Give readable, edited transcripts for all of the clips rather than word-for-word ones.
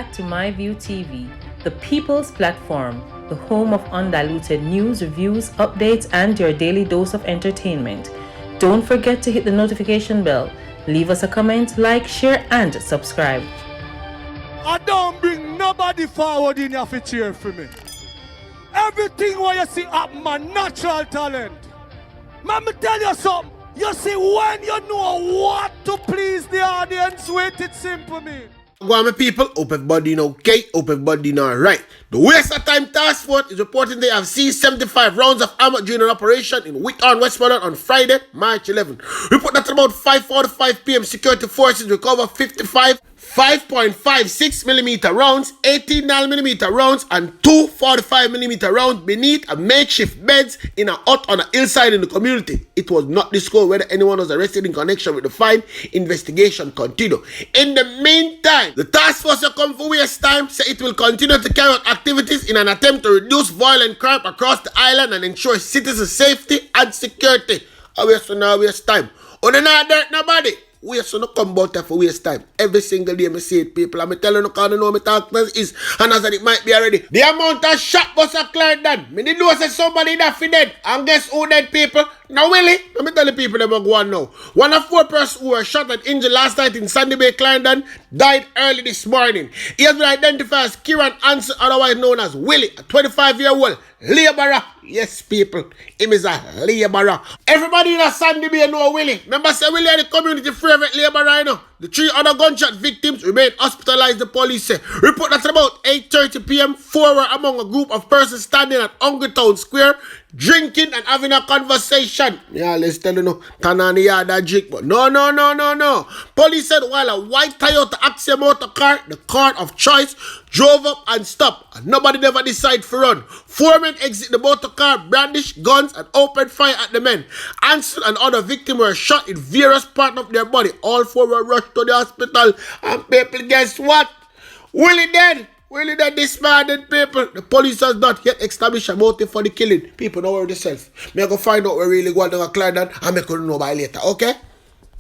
back to MyView TV, the people's platform, the home of undiluted news, reviews, updates, and your daily dose of entertainment. Don't forget to hit the notification bell, leave us a comment, like, share, and subscribe. I don't bring nobody forward in your cheer for me. Everything what you see up my natural talent. Let me tell you something. You see, when you know what to please the audience with, it's simple, me. Go on, my people. Hope everybody know okay. Hope everybody know right. The Waste of Time Task Force is reporting they have seized 75 rounds of ammo during an operation in Whitehorn, Westmoreland on Friday, March 11. Report that at about 5:45 p.m. security forces recover 55 5.56mm rounds, 18mm rounds, and 2 45mm rounds beneath a makeshift beds in a hut on a hillside in the community. It was not disclosed whether anyone was arrested in connection with the find. Investigation continue. In the meantime, the task force will come for waste time, say it will continue to carry out activities in an attempt to reduce violent crime across the island and ensure citizens' safety and security. I waste no waste time. On not dirt nobody. We so no come out there for waste time. Every single day I say it, people. I'm telling you, because I know my talk is, and as it might be already. The amount of shot bus at Clarendon. Me did know say somebody that fi dead. And guess who dead, people? Now, Willie, let me tell the people them go on now. One of 4 persons who were shot and injured last night in Sandy Bay, Clarendon, died early this morning. He has been identified as Kieran Anson, otherwise known as Willie, a 25-year-old laborer. Yes, people, him is a laborer. Everybody in a Sandy Bay know Willie. Remember, say Willie is the community favorite laborer, you know. The 3 other gunshot victims remain hospitalized, the police say. Report that at about 8:30 p.m., 4 were among a group of persons standing at Town Square, drinking and having a conversation. Yeah, let's tell you no, Tanani yada drink, but no. Police said while a white Toyota Axia motor car, the car of choice, drove up and stopped, and nobody never decided to run. 4 men exit the motor car, brandished guns, and opened fire at the men. Anson and other victims were shot in various parts of their body. All 4 were rushed to the hospital, and people, guess what? Willie dead. Willie dead this man, people. The police has not yet established a motive for the killing. People don't worry themselves. Me I go find out where really going to Clarendon, and me could know by later, okay?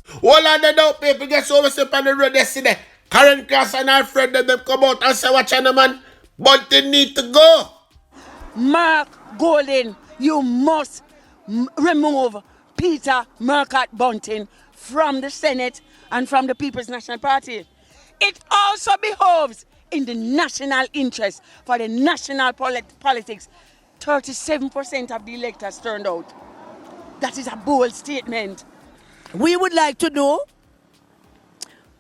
Hold on there now, people. Guess who was up on the road yesterday? Karen Cross and her friend them come out and say, watch on the man. But they need to go. Mark Golden, you must remove Peter Murquette Bunting from the Senate and from the People's National Party. It also behoves in the national interest for the national politics. 37% of the electors turned out. That is a bold statement. We would like to know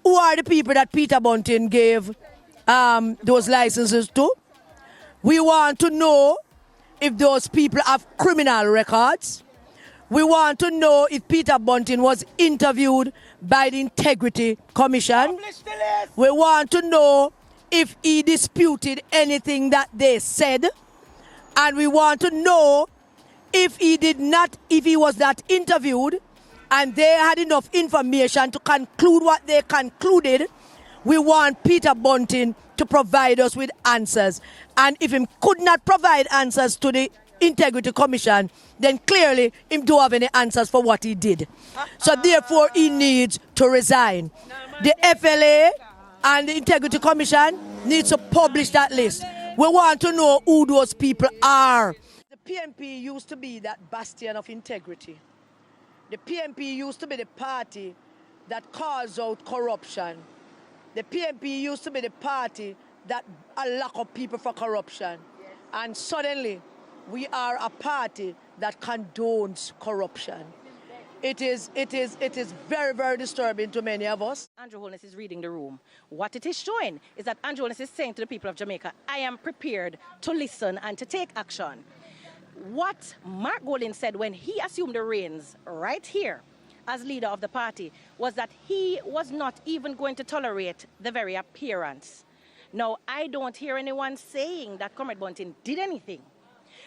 who are the people that Peter Bunting gave those licenses to. We want to know if those people have criminal records. We want to know if Peter Bunting was interviewed by the Integrity Commission. We want to know if he disputed anything that they said. And we want to know if he was not interviewed and they had enough information to conclude what they concluded. We want Peter Bunting to provide us with answers. And if he could not provide answers to the Integrity Commission, then clearly he don't have any answers for what he did. So therefore he needs to resign. The FLA and the Integrity Commission needs to publish that list. We want to know who those people are. The PNP used to be that bastion of integrity. The PNP used to be the party that calls out corruption. The PNP used to be the party that lock up people for corruption. Yes. And suddenly, we are a party that condones corruption. It is very, very disturbing to many of us. Andrew Holness is reading the room. What it is showing is that Andrew Holness is saying to the people of Jamaica, I am prepared to listen and to take action. What Mark Golden said when he assumed the reins right here as leader of the party was that he was not even going to tolerate the very appearance. Now, I don't hear anyone saying that Comrade Bunting did anything.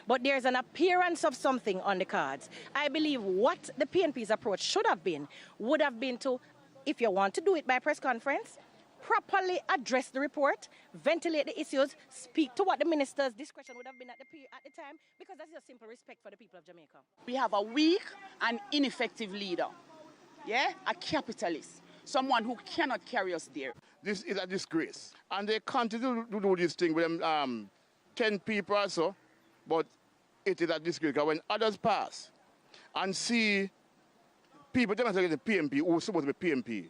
But there's an appearance of something on the cards. I believe what the PNP's approach should have been, would have been to, if you want to do it by press conference, properly address the report, ventilate the issues, speak to what the minister's discretion would have been at the time, because that's a simple respect for the people of Jamaica. We have a weak and ineffective leader, yeah, a capitalist, someone who cannot carry us there. This is a disgrace. And they continue to do this thing with them 10 people or so, but it is a disgrace. Because when others pass and see people demonstrating the PNP, who are supposed to be PNP,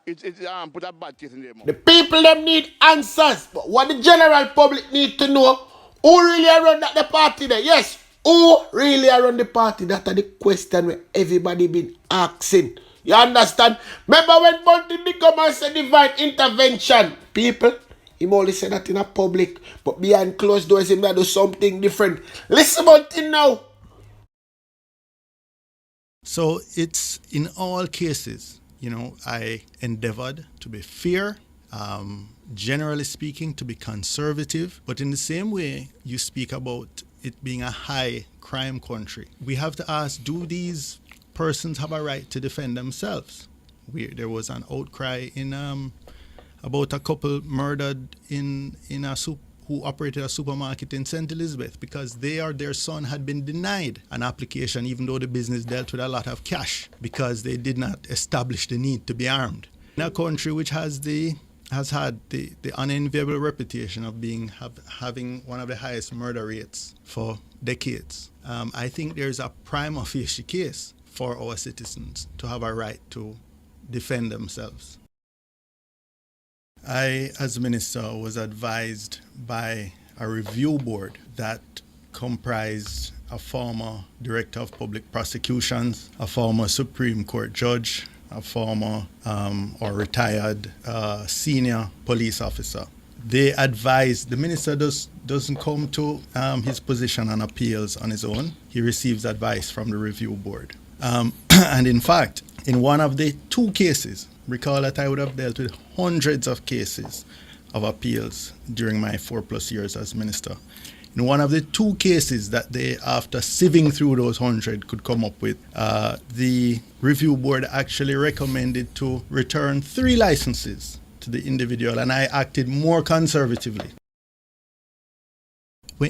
it put a bad taste in their mouth. The people them need answers, but what the general public need to know, who really run the party there? Yes, who really run the party? That's the question where everybody been asking. You understand? Remember when Bunting did come and say divine intervention? People, he only said that in a public, but behind closed doors, he may do something different. Listen Bunting now. So it's in all cases, I endeavored to be fair, generally speaking, to be conservative. But in the same way, you speak about it being a high crime country. We have to ask, do these persons have a right to defend themselves? There was an outcry in about a couple murdered who operated a supermarket in St. Elizabeth because they or their son had been denied an application even though the business dealt with a lot of cash because they did not establish the need to be armed. In a country which has had the unenviable reputation of having one of the highest murder rates for decades, I think there's a prima facie case for our citizens to have a right to defend themselves. I, as minister, was advised by a review board that comprised a former director of public prosecutions, a former Supreme Court judge, a former or retired senior police officer. They advised the minister doesn't come to his position on appeals on his own. He receives advice from the review board. And in fact, in one of the two cases, recall that I would have dealt with hundreds of cases of appeals during my 4+ years as minister. In one of the two cases that they, after sieving through those 100, could come up with, the review board actually recommended to return 3 licenses to the individual, and I acted more conservatively.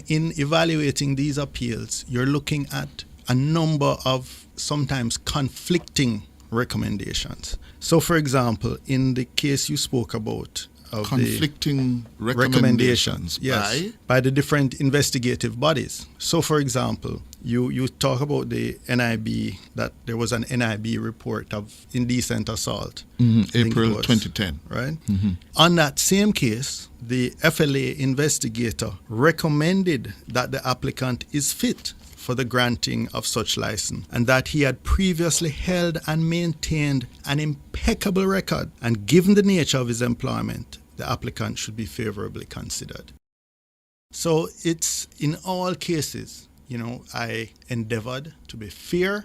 In evaluating these appeals, you're looking at a number of sometimes conflicting recommendations. So, for example, in the case you spoke about of conflicting the recommendations yes, by the different investigative bodies. So, for example, you talk about the NIB, that there was an NIB report of indecent assault. April 2010. Right? On that same case, the FLA investigator recommended that the applicant is fit for the granting of such license, and that he had previously held and maintained an impeccable record, and given the nature of his employment, the applicant should be favorably considered. So it's in all cases, I endeavored to be fair,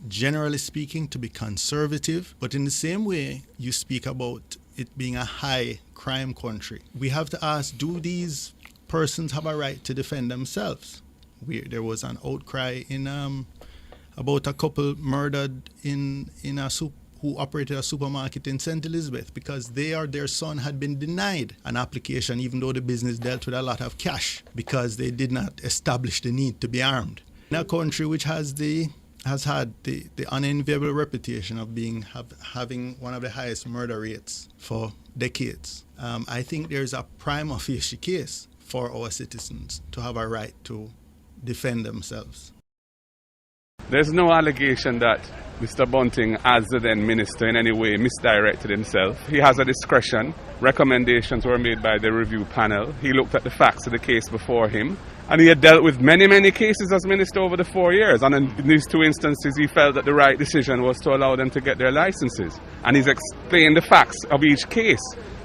generally speaking, to be conservative, but in the same way you speak about it being a high crime country. We have to ask, do these persons have a right to defend themselves? There was an outcry in about a couple murdered who operated a supermarket in St. Elizabeth because they or their son had been denied an application even though the business dealt with a lot of cash because they did not establish the need to be armed. In a country which has had the unenviable reputation of having one of the highest murder rates for decades, I think there's a prima facie case for our citizens to have a right to defend themselves. There's no allegation that Mr. Bunting, as the then minister, in any way misdirected himself. He has a discretion. Recommendations were made by the review panel. He looked at the facts of the case before him, and he had dealt with many, many cases as minister over the 4 years. And in these 2 instances, he felt that the right decision was to allow them to get their licenses. And he's explained the facts of each case.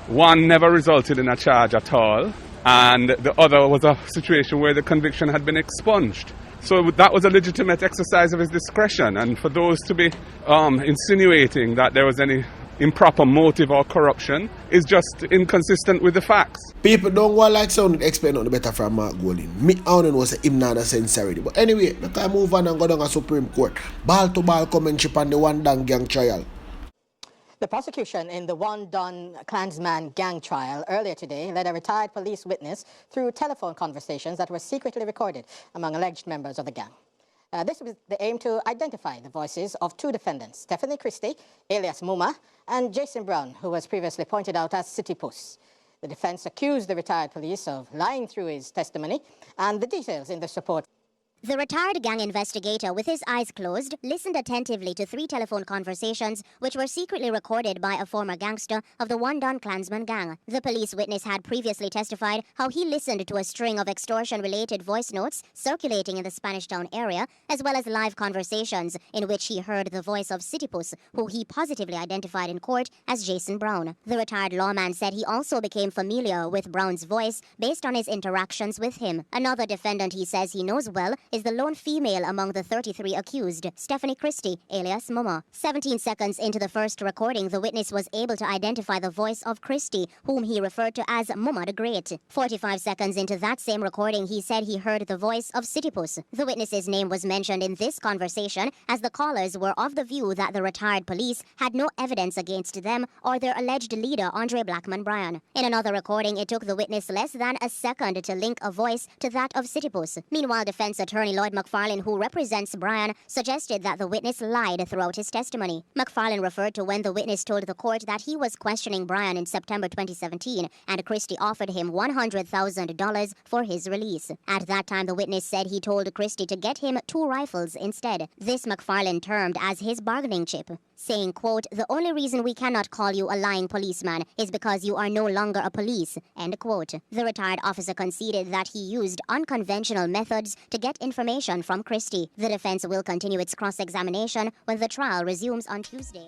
One never resulted in a charge at all, and the other was a situation where the conviction had been expunged. So that was a legitimate exercise of his discretion, and for those to be insinuating that there was any improper motive or corruption is just inconsistent with the facts. People don't want like sound explain on the better from Mark Golding. Me only was a him not a sincerity. But anyway, we can move on and go down to Supreme Court. Ball to ball commentary on the One Done gang trial. The prosecution in the One Done Clansman gang trial earlier today led a retired police witness through telephone conversations that were secretly recorded among alleged members of the gang. This was the aim to identify the voices of two defendants, Stephanie Christie, alias Muma, and Jason Brown, who was previously pointed out as City Puss. The defense accused the retired police of lying through his testimony, and the details in this report. The retired gang investigator, with his eyes closed, listened attentively to 3 telephone conversations which were secretly recorded by a former gangster of the one-done Clansman gang. The police witness had previously testified how he listened to a string of extortion-related voice notes circulating in the Spanish Town area, as well as live conversations in which he heard the voice of Citypuss, who he positively identified in court as Jason Brown. The retired lawman said he also became familiar with Brown's voice based on his interactions with him. Another defendant he says he knows well is the lone female among the 33 accused, Stephanie Christie, alias Muma. 17 seconds into the first recording, the witness was able to identify the voice of Christie, whom he referred to as Muma the Great. 45 seconds into that same recording, he said he heard the voice of Citypuss. The witness's name was mentioned in this conversation as the callers were of the view that the retired police had no evidence against them or their alleged leader, Andre Blackman Bryan. In another recording, it took the witness less than a second to link a voice to that of Citypuss. Meanwhile, defense attorney Lloyd McFarlane, who represents Bryan, suggested that the witness lied throughout his testimony. McFarlane referred to when the witness told the court that he was questioning Bryan in September 2017 and Christie offered him $100,000 for his release. At that time, the witness said he told Christie to get him 2 rifles instead. This McFarlane termed as his bargaining chip, saying, quote, "The only reason we cannot call you a lying policeman is because you are no longer a police," end quote. The retired officer conceded that he used unconventional methods to get information from Christie. The defense will continue its cross-examination when the trial resumes on Tuesday.